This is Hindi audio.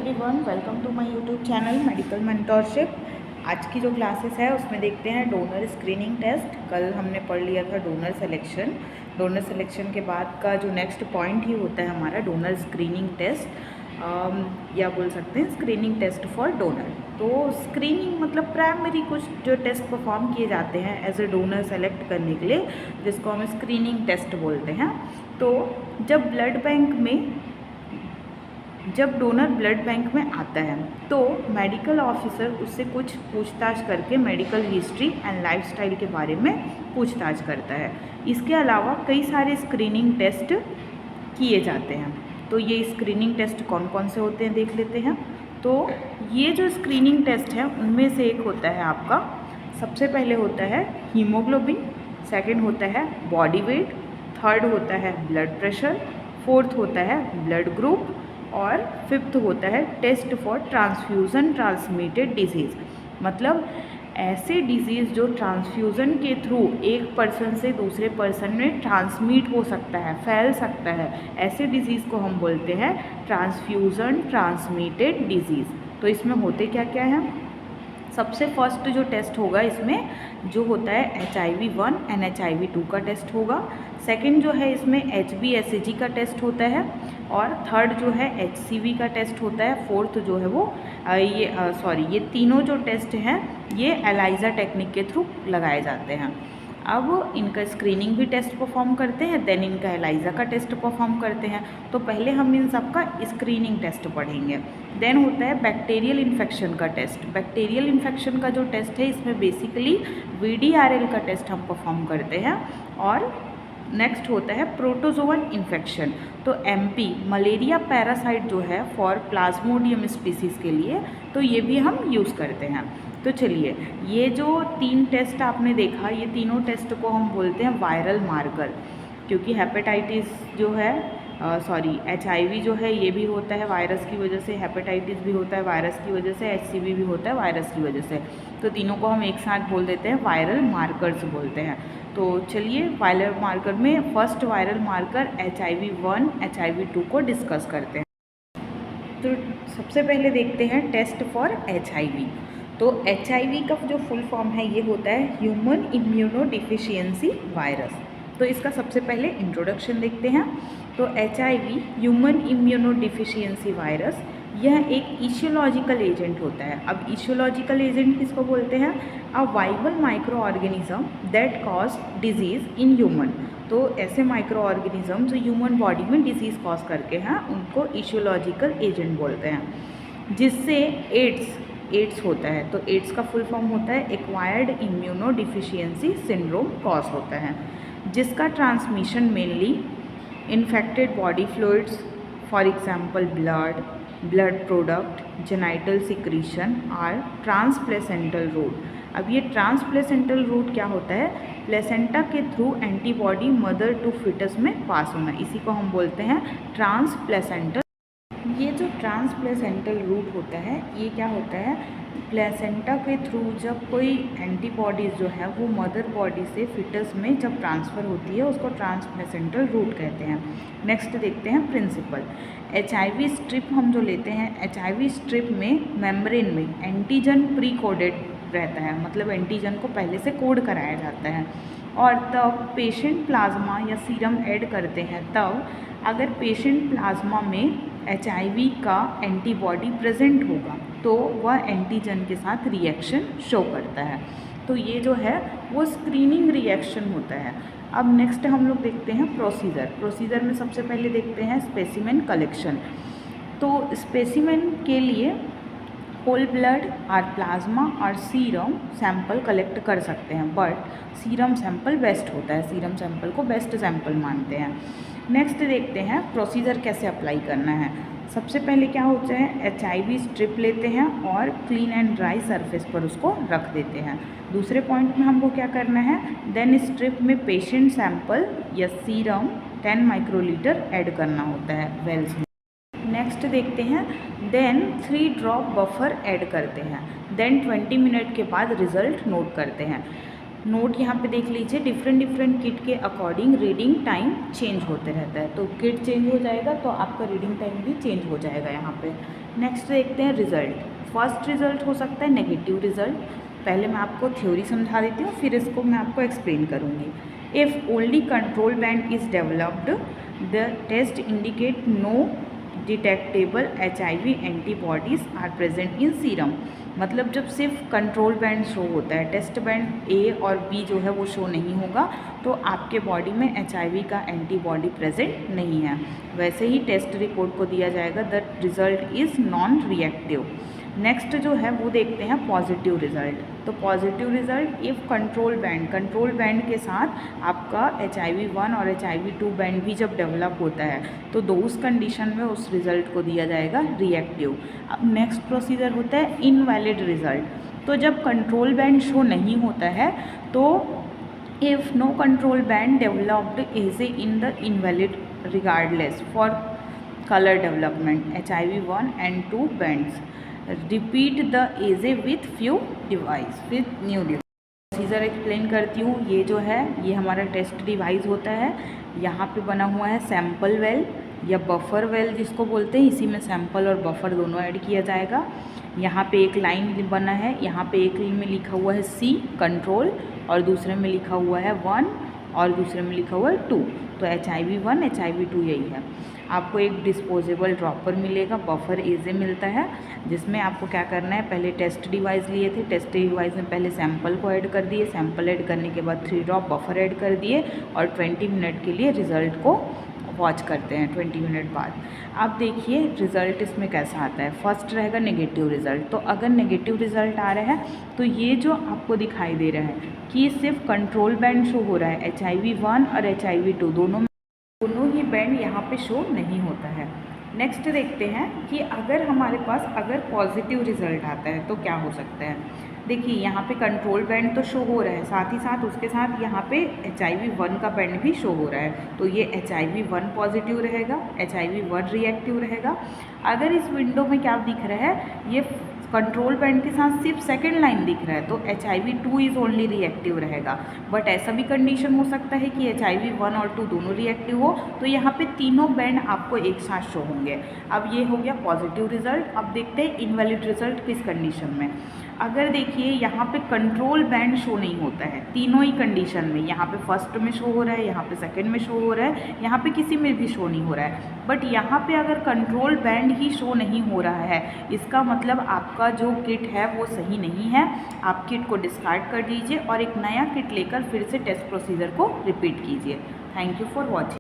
Everyone, welcome to my YouTube channel medical mentorship. आज की जो क्लासेस है उसमें देखते हैं डोनर स्क्रीनिंग टेस्ट। कल हमने पढ़ लिया था डोनर सिलेक्शन। डोनर सिलेक्शन के बाद का जो नेक्स्ट पॉइंट ही होता है हमारा डोनर स्क्रीनिंग टेस्ट, या बोल सकते हैं स्क्रीनिंग टेस्ट फॉर डोनर। तो स्क्रीनिंग मतलब प्राइमरी कुछ जो टेस्ट परफॉर्म किए जाते हैं एज ए डोनर सेलेक्ट करने के लिए, जिसको हम स्क्रीनिंग टेस्ट बोलते हैं। तो जब डोनर ब्लड बैंक में आता है तो मेडिकल ऑफिसर उससे कुछ पूछताछ करके मेडिकल हिस्ट्री एंड लाइफस्टाइल के बारे में पूछताछ करता है। इसके अलावा कई सारे स्क्रीनिंग टेस्ट किए जाते हैं। तो ये स्क्रीनिंग टेस्ट कौन कौन से होते हैं देख लेते हैं। तो ये जो स्क्रीनिंग टेस्ट है उनमें से एक होता है आपका, सबसे पहले होता है हीमोग्लोबिन, सेकंड होता है बॉडी वेट, थर्ड होता है ब्लड प्रेशर, फोर्थ होता है ब्लड ग्रुप और फिफ्थ होता है test for transfusion transmitted diseases. मतलब ऐसे डिजीज़ जो ट्रांसफ्यूज़न के थ्रू एक पर्सन से दूसरे पर्सन में ट्रांसमिट हो सकता है, फैल सकता है, ऐसे डिजीज़ को हम बोलते हैं ट्रांसफ्यूज़न ट्रांसमिटेड डिजीज़। तो इसमें होते क्या क्या है, सबसे फर्स्ट जो टेस्ट होगा इसमें जो होता है HIV-1 एंड HIV-2 का टेस्ट होगा। सेकंड जो है इसमें HbSAg का टेस्ट होता है और थर्ड जो है HCV का टेस्ट होता है। फोर्थ जो है वो ये तीनों जो टेस्ट हैं ये एलाइजा टेक्निक के थ्रू लगाए जाते हैं। अब इनका स्क्रीनिंग भी टेस्ट परफॉर्म करते हैं, देन इनका एलाइजा का टेस्ट परफॉर्म करते हैं। तो पहले हम इन सब का स्क्रीनिंग टेस्ट पढ़ेंगे। देन होता है बैक्टीरियल इन्फेक्शन का टेस्ट। बैक्टीरियल इन्फेक्शन का जो टेस्ट है इसमें बेसिकली VDRL का टेस्ट हम परफॉर्म करते हैं। और नेक्स्ट होता है प्रोटोजोवन इन्फेक्शन। तो MP मलेरिया पैरासाइट जो है फॉर प्लाज्मोडियम स्पीसीज़ के लिए, तो ये भी हम यूज़ करते हैं। तो चलिए, ये जो तीन टेस्ट आपने देखा, ये तीनों टेस्ट को हम बोलते हैं वायरल मार्कर, क्योंकि हेपेटाइटिस जो है HIV जो है ये भी होता है वायरस की वजह से, हेपेटाइटिस भी होता है वायरस की वजह से, HCV भी होता है वायरस की वजह से। तो तीनों को हम एक साथ बोल देते हैं वायरल मार्कर्स बोलते हैं। तो चलिए वायरल मार्कर में first viral marker HIV-1 HIV-2 को डिस्कस करते हैं। तो सबसे पहले देखते हैं टेस्ट फॉर HIV। तो HIV का जो फुल फॉर्म है ये होता है ह्यूमन इम्यूनो डिफिशियंसी वायरस। तो इसका सबसे पहले इंट्रोडक्शन देखते हैं। तो HIV human immuno deficiency virus यह एक इशियोलॉजिकल एजेंट होता है। अब इशियोलॉजिकल एजेंट किसको बोलते हैं? अ viable micro organism that cause disease in human. तो ऐसे माइक्रो ऑर्गेनिज्म जो ह्यूमन बॉडी में डिजीज़ कॉज करके हैं उनको इशियोलॉजिकल एजेंट बोलते हैं, जिससे एड्स होता है। तो एड्स का फुल फॉर्म होता है acquired immuno deficiency syndrome cause होता है, जिसका transmission mainly infected body fluids for example blood product, genital secretion और ट्रांसप्लेसेंटल रूट। अब ये ट्रांसप्लेसेंटल रूट क्या होता है? प्लेसेंटा के through antibody mother to fetus में पास होना, इसी को हम बोलते हैं ट्रांसप्लेसेंटल। ये जो ट्रांसप्लेसेंटल रूट होता है ये क्या होता है? प्लेसेंटा के थ्रू जब कोई एंटीबॉडीज़ जो है वो मदर बॉडी से फिटस में जब ट्रांसफ़र होती है उसको ट्रांसप्लेसेंटल रूट कहते हैं। नेक्स्ट देखते हैं प्रिंसिपल। HIV स्ट्रिप हम जो लेते हैं, HIV स्ट्रिप में मेम्ब्रेन में एंटीजन प्री कोडेड रहता है, मतलब एंटीजन को पहले से कोड कराया जाता है। और तब पेशेंट प्लाज्मा या सीरम ऐड करते हैं, तब अगर पेशेंट प्लाज्मा में HIV का एंटीबॉडी प्रेजेंट होगा तो वह एंटीजन के साथ रिएक्शन शो करता है। तो ये जो है वो स्क्रीनिंग रिएक्शन होता है। अब नेक्स्ट हम लोग देखते हैं प्रोसीजर में सबसे पहले देखते हैं स्पेसिमेन कलेक्शन। तो स्पेसिमेन के लिए होल ब्लड और प्लाज्मा और सीरम सैंपल कलेक्ट कर सकते हैं, बट सीरम सैंपल बेस्ट होता है, सीरम सैंपल को बेस्ट सैंपल मानते हैं। नेक्स्ट देखते हैं प्रोसीजर कैसे अप्लाई करना है। सबसे पहले क्या होता है, HIV स्ट्रिप लेते हैं और क्लीन एंड ड्राई सरफेस पर उसको रख देते हैं। दूसरे पॉइंट में हमको क्या करना है, देन स्ट्रिप में पेशेंट सैंपल या सीरम 10 माइक्रोलीटर ऐड करना होता है वेल्स में। नेक्स्ट देखते हैं, देन 3 ड्रॉप बफर ऐड करते हैं, देन 20 मिनट के बाद रिज़ल्ट नोट करते हैं। नोट यहाँ पे देख लीजिए, डिफरेंट किट के अकॉर्डिंग रीडिंग टाइम चेंज होते रहता है, तो किट चेंज हो जाएगा तो आपका रीडिंग टाइम भी चेंज हो जाएगा यहाँ पे। नेक्स्ट देखते हैं रिजल्ट। फर्स्ट रिजल्ट हो सकता है नेगेटिव रिजल्ट। पहले मैं आपको थ्योरी समझा देती हूँ, फिर इसको मैं आपको एक्सप्लेन करूँगी। If only control band is developed the test indicate no detectable HIV antibodies are present in serum. मतलब जब सिर्फ कंट्रोल बैंड शो होता है, टेस्ट बैंड A और B जो है वो शो नहीं होगा, तो आपके बॉडी में HIV का एंटीबॉडी प्रेजेंट नहीं है। वैसे ही टेस्ट रिपोर्ट को दिया जाएगा the result is non reactive. Next जो है वो देखते हैं पॉजिटिव रिजल्ट। तो positive result, if control band के साथ आपका HIV-1 और HIV-2 बैंड भी जब डेवलप होता है तो उस कंडीशन में उस रिज़ल्ट को दिया जाएगा रिएक्टिव। अब नेक्स्ट प्रोसीजर होता है इनवैलिड रिजल्ट। तो जब कंट्रोल बैंड शो नहीं होता है तो if no control band developed as a in the invalid regardless for colour development HIV-1 and 2 bands repeat the assay with few device with new device. Procedure explain करती हूँ। ये जो है ये हमारा टेस्ट डिवाइस होता है। यहाँ पे बना हुआ है सैम्पल वेल या बफर वेल जिसको बोलते हैं, इसी में सैम्पल और बफर दोनों ऐड किया जाएगा। यहाँ पे एक लाइन बना है, यहाँ पे एक में लिखा हुआ है C कंट्रोल और दूसरे में लिखा हुआ है 1 और दूसरे में लिखा हुआ है 2। तो HIV-1 HIV-2 यही है। आपको एक डिस्पोजेबल ड्रॉपर मिलेगा, बफर एजे मिलता है, जिसमें आपको क्या करना है, पहले टेस्ट डिवाइस लिए थे, टेस्ट डिवाइस में पहले सैंपल को ऐड कर दिए, सैंपल ऐड करने के बाद 3 ड्रॉप बफर ऐड कर दिए और 20 मिनट के लिए रिज़ल्ट को वॉच करते हैं 20 मिनट बाद। अब देखिए रिज़ल्ट इसमें कैसा आता है। फर्स्ट रहेगा नेगेटिव रिज़ल्ट। तो अगर नेगेटिव रिज़ल्ट आ रहा है तो ये जो आपको दिखाई दे रहा है कि सिर्फ कंट्रोल बैंड शो हो रहा है, HIV-1 और HIV-2 दोनों ही बैंड यहाँ पे शो नहीं होता है। नेक्स्ट देखते हैं कि अगर हमारे पास अगर पॉजिटिव रिज़ल्ट आता है तो क्या हो सकता है। देखिए यहाँ पे कंट्रोल बैंड तो शो हो रहा है, साथ ही साथ उसके साथ यहाँ पे HIV-1 का बैंड भी शो हो रहा है, तो ये HIV-1 पॉजिटिव रहेगा, HIV-1 रिएक्टिव रहेगा। अगर इस विंडो में क्या दिख रहा है, ये कंट्रोल बैंड के साथ सिर्फ सेकेंड लाइन दिख रहा है तो HIV-2 इज़ ओनली रिएक्टिव रहेगा। बट ऐसा भी कंडीशन हो सकता है कि HIV-1 और 2 दोनों रिएक्टिव हो, तो यहाँ पे तीनों बैंड आपको एक साथ शो होंगे। अब ये हो गया पॉजिटिव रिजल्ट। अब देखते हैं इनवैलिड रिजल्ट किस कंडीशन में। अगर देखिए यहाँ पे कंट्रोल बैंड शो नहीं होता है तीनों ही कंडीशन में, यहाँ पे फर्स्ट में शो हो रहा है, यहाँ पे सेकंड में शो हो रहा है, यहाँ पे किसी में भी शो नहीं हो रहा है, बट यहाँ पे अगर कंट्रोल बैंड ही शो नहीं हो रहा है, इसका मतलब आपका जो किट है वो सही नहीं है। आप किट को डिस्कार्ड कर दीजिए और एक नया किट लेकर फिर से टेस्ट प्रोसीजर को रिपीट कीजिए। Thank you for watching.